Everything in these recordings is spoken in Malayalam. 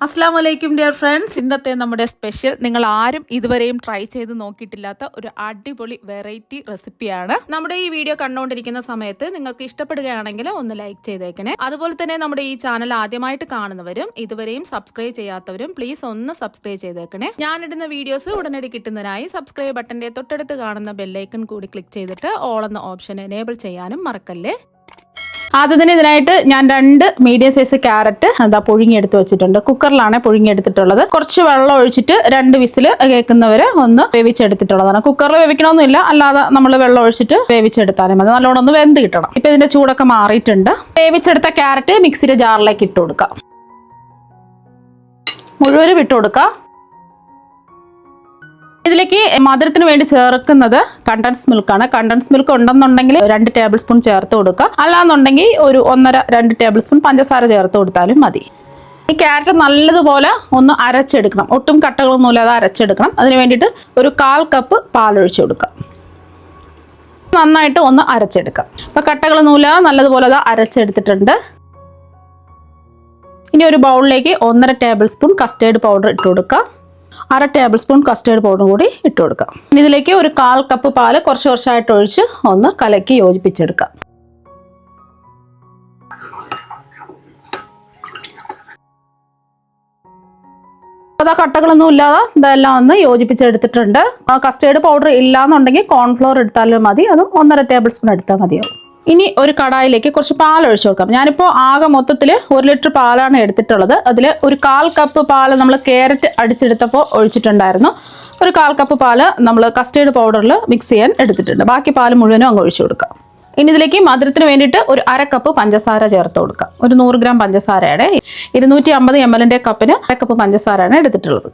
അസ്സലാമലൈക്കും ഡിയർ ഫ്രണ്ട്സ്. ഇന്നത്തെ നമ്മുടെ സ്പെഷ്യൽ നിങ്ങൾ ആരും ഇതുവരെയും ട്രൈ ചെയ്ത് നോക്കിയിട്ടില്ലാത്ത ഒരു അടിപൊളി വെറൈറ്റി റെസിപ്പിയാണ്. നമ്മുടെ ഈ വീഡിയോ കണ്ടുകൊണ്ടിരിക്കുന്ന സമയത്ത് നിങ്ങൾക്ക് ഇഷ്ടപ്പെടുകയാണെങ്കിൽ ഒന്ന് ലൈക്ക് ചെയ്തേക്കണേ. അതുപോലെ തന്നെ നമ്മുടെ ഈ ചാനൽ ആദ്യമായിട്ട് കാണുന്നവരും ഇതുവരെയും സബ്സ്ക്രൈബ് ചെയ്യാത്തവരും പ്ലീസ് ഒന്ന് സബ്സ്ക്രൈബ് ചെയ്തേക്കണേ. ഞാനിടുന്ന വീഡിയോസ് ഉടനടി കിട്ടുന്നതിനായി സബ്സ്ക്രൈബ് ബട്ടന്റെ തൊട്ടടുത്ത് കാണുന്ന ബെല്ലൈക്കൺ കൂടി ക്ലിക്ക് ചെയ്തിട്ട് ഓൾ എന്ന ഓപ്ഷൻ എനേബിൾ ചെയ്യാനും മറക്കല്ലേ. ആദ്യം തന്നെ ഇതിനായിട്ട് ഞാൻ 2 മീഡിയം സൈസ് ക്യാരറ്റ് പുഴുങ്ങിയെടുത്ത് വെച്ചിട്ടുണ്ട്. കുക്കറിലാണ് പുഴുങ്ങിയെടുത്തിട്ടുള്ളത്. കുറച്ച് വെള്ളം ഒഴിച്ചിട്ട് 2 വിസിൽ കേൾക്കുന്നവരെ ഒന്ന് വേവിച്ചെടുത്തിട്ടുള്ളതാണ്. കുക്കറിൽ വേവിക്കണമെന്നില്ല, അല്ലാതെ നമ്മൾ വെള്ളം ഒഴിച്ചിട്ട് വേവിച്ചെടുത്താലും മതി. നല്ലോണം ഒന്ന് വെന്ത് കിട്ടണം. ഇപ്പം ഇതിന്റെ ചൂടൊക്കെ മാറിയിട്ടുണ്ട്. വേവിച്ചെടുത്ത ക്യാരറ്റ് മിക്സിയുടെ ജാറിലേക്ക് ഇട്ട് കൊടുക്കാം. മുഴുവനും ഇട്ട് കൊടുക്കാം. ഇതിലേക്ക് മധുരത്തിന് വേണ്ടി ചേർക്കുന്നത് കണ്ടൻസ് മിൽക്കാണ്. കണ്ടൻസ് മിൽക്ക് ഉണ്ടെന്നുണ്ടെങ്കിൽ 2 ടേബിൾ സ്പൂൺ ചേർത്ത് കൊടുക്കുക. അല്ലാന്നുണ്ടെങ്കിൽ ഒരു 1.5-2 ടേബിൾ സ്പൂൺ പഞ്ചസാര ചേർത്ത് കൊടുത്താലും മതി. ഈ ക്യാരറ്റ് നല്ലതുപോലെ ഒന്ന് അരച്ചെടുക്കണം. ഒട്ടും കട്ടകളൊന്നുമില്ലാതെ അരച്ചെടുക്കണം. അതിന് വേണ്ടിയിട്ട് ഒരു 1/4 കപ്പ് പാലൊഴിച്ച് കൊടുക്കാം. നന്നായിട്ട് ഒന്ന് അരച്ചെടുക്കാം. അപ്പോൾ കട്ടകളൊന്നുമില്ലാതെ നല്ലതുപോലെ അത് അരച്ചെടുത്തിട്ടുണ്ട്. ഇനി ഒരു ബൗളിലേക്ക് 1.5 ടേബിൾ സ്പൂൺ കസ്റ്റേർഡ് പൗഡർ ഇട്ട് കൊടുക്കാം. 1/2 ടേബിൾ സ്പൂൺ കസ്റ്റേർഡ് പൗഡർ കൂടി ഇട്ട് കൊടുക്കാം. ഇതിലേക്ക് ഒരു 1/4 കപ്പ് പാല് കുറച്ചായിട്ട് ഒഴിച്ച് ഒന്ന് കലക്കി യോജിപ്പിച്ചെടുക്കാം. അതാ കട്ടകളൊന്നും ഇല്ലാതെ ഇതെല്ലാം ഒന്ന് യോജിപ്പിച്ചെടുത്തിട്ടുണ്ട്. കസ്റ്റേർഡ് പൗഡർ ഇല്ലാന്നുണ്ടെങ്കിൽ കോൺഫ്ലോർ എടുത്താലും മതി. അതും 1.5 ടേബിൾ സ്പൂൺ എടുത്താൽ മതിയാവും. ഇനി ഒരു കടായിലേക്ക് കുറച്ച് പാൽ ഒഴിച്ചു കൊടുക്കാം. ഞാനിപ്പോൾ ആകെ മൊത്തത്തിൽ 1 ലിറ്റർ പാലാണ് എടുത്തിട്ടുള്ളത്. അതിൽ ഒരു 1/4 കപ്പ് പാല് നമ്മൾ ക്യാരറ്റ് അടിച്ചെടുത്തപ്പോൾ ഒഴിച്ചിട്ടുണ്ടായിരുന്നു. ഒരു 1/4 കപ്പ് പാല് നമ്മൾ കസ്റ്റേർഡ് പൗഡറിൽ മിക്സ് ചെയ്യാൻ എടുത്തിട്ടുണ്ട്. ബാക്കി പാല് മുഴുവനും അങ്ങ് ഒഴിച്ചു കൊടുക്കാം. ഇനി ഇതിലേക്ക് മധുരത്തിന് വേണ്ടിയിട്ട് ഒരു 1/2 കപ്പ് പഞ്ചസാര ചേർത്ത് കൊടുക്കാം. ഒരു 100 ഗ്രാം പഞ്ചസാരയുടെ 250 ml കപ്പിന് 1/2 കപ്പ് പഞ്ചസാരയാണ് എടുത്തിട്ടുള്ളത്.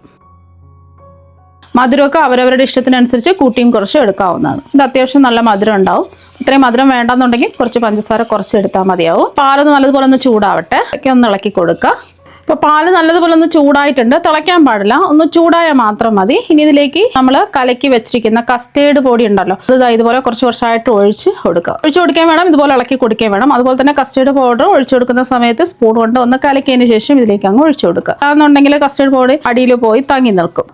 മധുരമൊക്കെ അവരവരുടെ ഇഷ്ടത്തിനനുസരിച്ച് കൂട്ടിയും കുറച്ചും എടുക്കാവുന്നതാണ്. ഇത് അത്യാവശ്യം നല്ല മധുരം ഉണ്ടാവും. ഇത്രയും മധുരം വേണ്ടെന്നുണ്ടെങ്കിൽ കുറച്ച് പഞ്ചസാര കുറച്ച് എടുത്താൽ മതിയാവും. പാലൊന്ന് നല്ലതുപോലെ ഒന്ന് ചൂടാവട്ടെ. ഒന്ന് ഇളക്കി കൊടുക്കുക. ഇപ്പോൾ പാല് നല്ലതുപോലെ ഒന്ന് ചൂടായിട്ടുണ്ട്. തിളയ്ക്കാൻ പാടില്ല, ഒന്ന് ചൂടായാൽ മാത്രം മതി. ഇനി ഇതിലേക്ക് നമ്മൾ കലക്കി വെച്ചിരിക്കുന്ന കസ്റ്റേർഡ് പൊടി ഉണ്ടല്ലോ, അത് ഇതുപോലെ കുറച്ചായിട്ട് ഒഴിച്ച് കൊടുക്കുക. ഒഴിച്ചു കൊടുക്കാൻ വേണം, ഇതുപോലെ ഇളക്കി കൊടുക്കാൻ വേണം. അതുപോലെ തന്നെ കസ്റ്റേർഡ് പൗഡർ ഒഴിച്ചു കൊടുക്കുന്ന സമയത്ത് സ്പൂൺ കൊണ്ട് ഒന്ന് കലക്കിയതിന് ശേഷം ഇതിലേക്ക് അങ്ങ് ഒഴിച്ചു കൊടുക്കുക. അതെന്നുണ്ടെങ്കിൽ കസ്റ്റേർഡ് പൗഡർ അടിയിൽ പോയി തങ്ങി നിൽക്കും.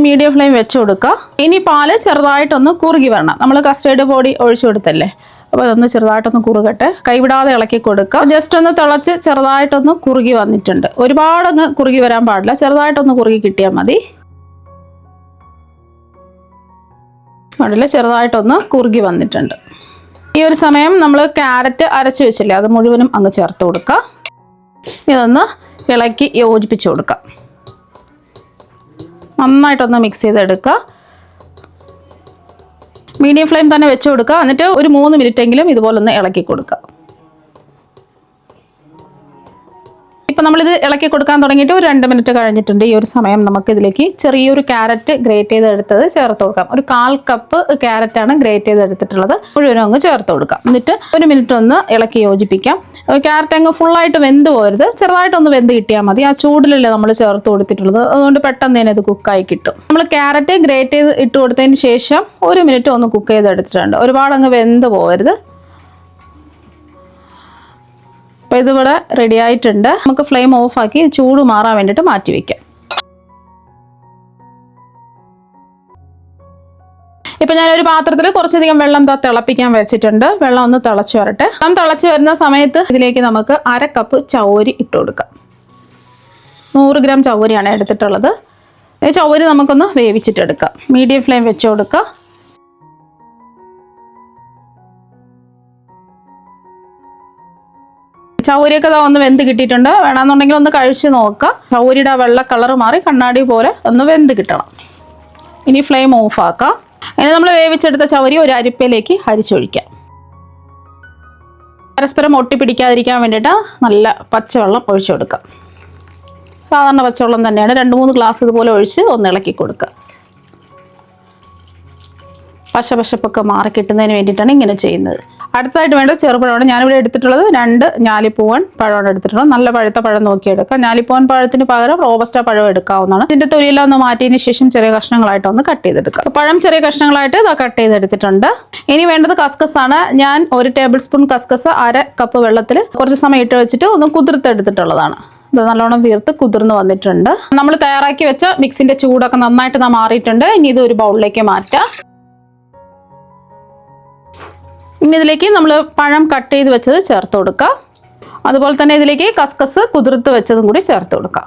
മീഡിയം ഫ്ലെയിം വെച്ച് കൊടുക്കുക. ഇനി പാല് ചെറുതായിട്ടൊന്ന് കുറുകി വരണം. നമ്മൾ കസ്റ്റേർഡ് പൊടി ഒഴിച്ചു കൊടുത്തല്ലേ, അപ്പോൾ അതൊന്ന് ചെറുതായിട്ടൊന്ന് കുറുകട്ടെ. കൈവിടാതെ ഇളക്കി കൊടുക്കുക. ജസ്റ്റ് ഒന്ന് തിളച്ച് ചെറുതായിട്ടൊന്ന് കുറുകി വന്നിട്ടുണ്ട്. ഒരുപാടങ്ങ് കുറുകി വരാൻ പാടില്ല, ചെറുതായിട്ടൊന്ന് കുറുകി കിട്ടിയാൽ മതി. കണ്ടില്ലേ, ചെറുതായിട്ടൊന്ന് കുറുകി വന്നിട്ടുണ്ട്. ഈ ഒരു സമയം നമ്മൾ ക്യാരറ്റ് അരച്ച് വെച്ചില്ലേ, അത് മുഴുവനും അങ്ങ് ചേർത്ത് കൊടുക്കുക. ഇതൊന്ന് ഇളക്കി യോജിപ്പിച്ച് കൊടുക്കുക. നന്നായിട്ടൊന്ന് മിക്സ് ചെയ്തെടുക്കുക. മീഡിയം ഫ്ലെയിം തന്നെ വെച്ച് കൊടുക്കുക. എന്നിട്ട് ഒരു 3 മിനിറ്റെങ്കിലും ഇതുപോലെ ഒന്ന് ഇളക്കി കൊടുക്കുക. ഇപ്പം നമ്മളിത് ഇളക്കി കൊടുക്കാൻ തുടങ്ങിയിട്ട് ഒരു 2 മിനിറ്റ് കഴിഞ്ഞിട്ടുണ്ട്. ഈ ഒരു സമയം നമുക്ക് ഇതിലേക്ക് ചെറിയൊരു ക്യാരറ്റ് ഗ്രേറ്റ് ചെയ്തെടുത്തത് ചേർത്ത് കൊടുക്കാം. ഒരു 1/4 കപ്പ് ക്യാരറ്റാണ് ഗ്രേറ്റ് ചെയ്തെടുത്തിട്ടുള്ളത്. മുഴുവനും അങ്ങ് ചേർത്ത് കൊടുക്കാം. എന്നിട്ട് 1 മിനിറ്റ് ഒന്ന് ഇളക്കി യോജിപ്പിക്കാം. ക്യാരറ്റ് അങ്ങ് ഫുള്ളായിട്ട് വെന്ത് പോരുത്, ചെറുതായിട്ടൊന്ന് വെന്ത് കിട്ടിയാൽ മതി. ആ ചൂടിലല്ലേ നമ്മൾ ചേർത്ത് കൊടുത്തിട്ടുള്ളത്, അതുകൊണ്ട് പെട്ടെന്ന് തന്നെ ഇത് കുക്കായി കിട്ടും. നമ്മൾ ക്യാരറ്റ് ഗ്രേറ്റ് ചെയ്ത് ഇട്ട് കൊടുത്തതിന് ശേഷം 1 മിനിറ്റ് ഒന്ന് കുക്ക് ചെയ്തെടുത്തിട്ടുണ്ട്. ഒരുപാട് അങ്ങ് വെന്ത് പോകരുത്. അപ്പോൾ ഇതിവിടെ റെഡി ആയിട്ടുണ്ട്. നമുക്ക് ഫ്ലെയിം ഓഫാക്കി ചൂട് മാറാൻ വേണ്ടിയിട്ട് മാറ്റി വയ്ക്കാം. ഇപ്പം ഞാനൊരു പാത്രത്തിൽ കുറച്ചധികം വെള്ളം തിളപ്പിക്കാൻ വെച്ചിട്ടുണ്ട്. വെള്ളം ഒന്ന് തിളച്ച് വരട്ടെ. തിളച്ച് വരുന്ന സമയത്ത് ഇതിലേക്ക് നമുക്ക് 1/2 കപ്പ് ചൗരി ഇട്ട് കൊടുക്കാം. 100 ഗ്രാം ചൗരിയാണ് എടുത്തിട്ടുള്ളത്. ഈ ചൗരി നമുക്കൊന്ന് വേവിച്ചിട്ടെടുക്കാം. മീഡിയം ഫ്ലെയിം വെച്ച് കൊടുക്കുക. ചൗരിയൊക്കെ ഒന്ന് വെന്ത് കിട്ടിയിട്ടുണ്ട്. വേണമെന്നുണ്ടെങ്കിൽ ഒന്ന് കഴിച്ച് നോക്കുക. ചൗരിയുടെ വെള്ള കളർ മാറി കണ്ണാടി പോലെ ഒന്ന് വെന്ത് കിട്ടണം. ഇനി ഫ്ലെയിം ഓഫാക്കാം. ഇനി നമ്മൾ വേവിച്ചെടുത്ത ചൗരി ഒരു അരിപ്പയിലേക്ക് അരിച്ചൊഴിക്കാം. പരസ്പരം ഒട്ടിപ്പിടിക്കാതിരിക്കാൻ വേണ്ടിയിട്ട് നല്ല പച്ചവെള്ളം ഒഴിച്ചു കൊടുക്കാം. സാധാരണ പച്ചവെള്ളം തന്നെയാണ്. 2-3 ഗ്ലാസ് ഇതുപോലെ ഒഴിച്ച് ഒന്ന് ഇളക്കി കൊടുക്കുക. പശപ്പൊക്കെ മാറി കിട്ടുന്നതിന് വേണ്ടിയിട്ടാണ് ഇങ്ങനെ ചെയ്യുന്നത്. അടുത്തതായിട്ട് വേണ്ടത് ചെറുപഴമാണ്. ഞാനിവിടെ എടുത്തിട്ടുള്ളത് 2 ഞാലിപ്പൂവൻ പഴമാണ് എടുത്തിട്ടുള്ളത്. നല്ല പഴുത്ത പഴം നോക്കിയെടുക്കുക. ഞാലിപ്പൂവൻ പഴത്തിന് പകരം റോബസ്റ്റ പഴം എടുക്കാവുന്നതാണ്. ഇതിൻ്റെ തൊലിയെല്ലാം ഒന്ന് മാറ്റിയതിന് ശേഷം ചെറിയ കഷ്ണങ്ങളായിട്ട് ഒന്ന് കട്ട് ചെയ്തെടുക്കുക. പഴം ചെറിയ കഷ്ണങ്ങളായിട്ട് ഇതാ കട്ട് ചെയ്തെടുത്തിട്ടുണ്ട്. ഇനി വേണ്ടത് കസ്കസ് ആണ്. ഞാൻ 1 ടേബിൾ സ്പൂൺ കസ്കസ് 1/2 കപ്പ് വെള്ളത്തിൽ കുറച്ച് സമയം ഇട്ട് വെച്ചിട്ട് ഒന്ന് കുതിർത്തെടുത്തിട്ടുള്ളതാണ്. ഇത് നല്ലോണം വീർത്ത് കുതിർന്ന് വന്നിട്ടുണ്ട്. നമ്മൾ തയ്യാറാക്കി വെച്ച മിക്സിന്റെ ചൂടൊക്കെ നന്നായിട്ട് മാറിയിട്ടുണ്ട്. ഇനി ഇത് ഒരു ബൗളിലേക്ക് മാറ്റാം. ഇനി ഇതിലേക്ക് നമ്മൾ പഴം കട്ട് ചെയ്ത് വെച്ചത് ചേർത്ത് കൊടുക്കാം. അതുപോലെ തന്നെ ഇതിലേക്ക് കസ്കസ് കുതിർത്ത് വെച്ചതും കൂടി ചേർത്ത് കൊടുക്കാം.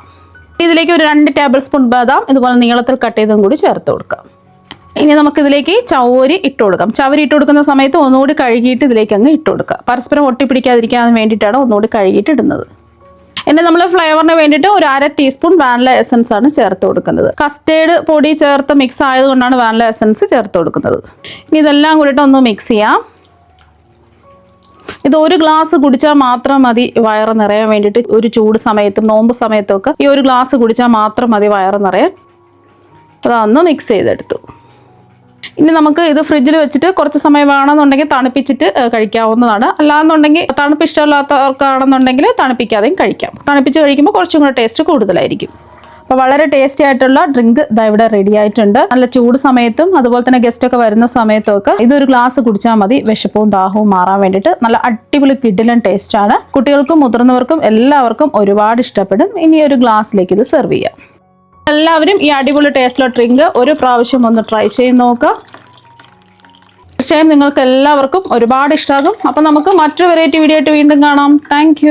ഇതിലേക്ക് ഒരു 2 ടേബിൾ സ്പൂൺ ബദാം ഇതുപോലെ നീളത്തിൽ കട്ട് ചെയ്തതും കൂടി ചേർത്ത് കൊടുക്കാം. ഇനി നമുക്കിതിലേക്ക് ചവ്വരി ഇട്ട് കൊടുക്കാം. ചവ്വരി ഇട്ട് കൊടുക്കുന്ന സമയത്ത് ഒന്നുകൂടി കഴുകിയിട്ട് ഇതിലേക്ക് അങ്ങ് ഇട്ട് കൊടുക്കുക. പരസ്പരം ഒട്ടിപ്പിടിക്കാതിരിക്കാൻ വേണ്ടിയിട്ടാണ് ഒന്നുകൂടി കഴുകിയിട്ട് ഇടുന്നത്. ഇനി നമ്മൾ ഫ്ലേവറിന് വേണ്ടിയിട്ട് ഒരു 1/2 ടീസ്പൂൺ വാനില എസൻസ് ആണ് ചേർത്ത് കൊടുക്കുന്നത്. കസ്റ്റേർഡ് പൊടി ചേർത്ത് മിക്സ് ആയതുകൊണ്ടാണ് വാനില എസൻസ് ചേർത്ത് കൊടുക്കുന്നത്. ഇനി ഇതെല്ലാം കൂടിയിട്ട് ഒന്ന് മിക്സ് ചെയ്യാം. ഇത് ഒരു ഗ്ലാസ് കുടിച്ചാൽ മാത്രം മതി വയറ് നിറയാൻ വേണ്ടിയിട്ട്. ഒരു ചൂട് സമയത്തും നോമ്പ് സമയത്തും ഒക്കെ ഈ ഒരു ഗ്ലാസ് കുടിച്ചാൽ മാത്രം മതി വയറ് നിറയാൻ. അതൊന്ന് മിക്സ് ചെയ്തെടുത്തു. ഇനി നമുക്ക് ഇത് ഫ്രിഡ്ജിൽ വെച്ചിട്ട് കുറച്ച് സമയം വേണമെന്നുണ്ടെങ്കിൽ തണുപ്പിച്ചിട്ട് കഴിക്കാവുന്നതാണ്. അല്ലാന്നുണ്ടെങ്കിൽ തണുപ്പ് ഇഷ്ടമില്ലാത്തവർക്കാണെന്നുണ്ടെങ്കിൽ തണുപ്പിക്കാതെയും കഴിക്കാം. തണുപ്പിച്ച് കഴിക്കുമ്പോൾ കുറച്ചും കൂടെ ടേസ്റ്റ് കൂടുതലായിരിക്കും. അപ്പോൾ വളരെ ടേസ്റ്റി ആയിട്ടുള്ള ഡ്രിങ്ക് ഇതാ ഇവിടെ റെഡി ആയിട്ടുണ്ട്. നല്ല ചൂട് സമയത്തും അതുപോലെ തന്നെ ഗസ്റ്റൊക്കെ വരുന്ന സമയത്തും ഒക്കെ ഇതൊരു ഗ്ലാസ് കുടിച്ചാൽ മതി വിശപ്പും ദാഹവും മാറാൻ വേണ്ടിയിട്ട്. നല്ല അടിപൊളി കിടിലൻ ടേസ്റ്റാണ്. കുട്ടികൾക്കും മുതിർന്നവർക്കും എല്ലാവർക്കും ഒരുപാട് ഇഷ്ടപ്പെടും. ഇനി ഒരു ഗ്ലാസ്സിലേക്ക് ഇത് സെർവ് ചെയ്യാം. എല്ലാവരും ഈ അടിപൊളി ടേസ്റ്റുള്ള ഡ്രിങ്ക് ഒരു പ്രാവശ്യം ഒന്ന് ട്രൈ ചെയ്ത് നോക്കുക. തീർച്ചയായും നിങ്ങൾക്ക് എല്ലാവർക്കും ഒരുപാട് ഇഷ്ടമാകും. അപ്പോൾ നമുക്ക് മറ്റൊരു വെറൈറ്റി വീഡിയോ ആയിട്ട് വീണ്ടും കാണാം. താങ്ക്